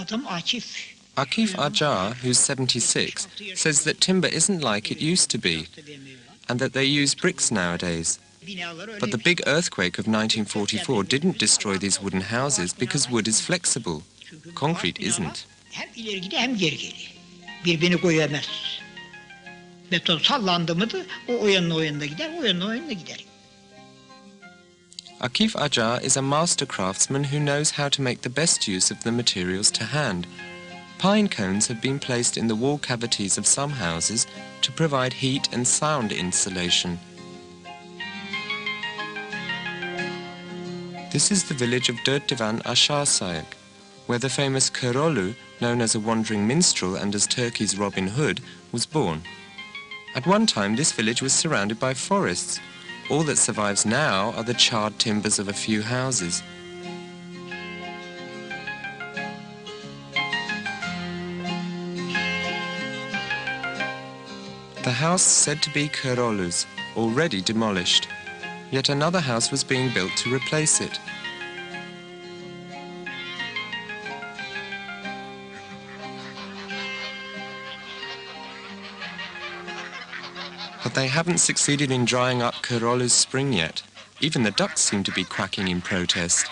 Akif Acar, who's 76, says that timber isn't like it used to be, and that they use bricks nowadays. But the big earthquake of 1944 didn't destroy these wooden houses because wood is flexible. Concrete isn't. Hem ileri gider hem geri gelir. Birbirini koyamaz. Beton sallandı mıydı o yanına gider, o yanına gider. Akif Acar is a master craftsman who knows how to make the best use of the materials to hand. Pine cones have been placed in the wall cavities of some houses to provide heat and sound insulation. This is the village of Dörtdivan aşağı, where the famous Köroğlu, known as a wandering minstrel and as Turkey's Robin Hood, was born. At one time this village was surrounded by forests. All that survives now are the charred timbers of a few houses. The house said to be Köroğlu's, already demolished. Yet another house was being built to replace it. But they haven't succeeded in drying up Köroğlu's spring yet. Even the ducks seem to be quacking in protest.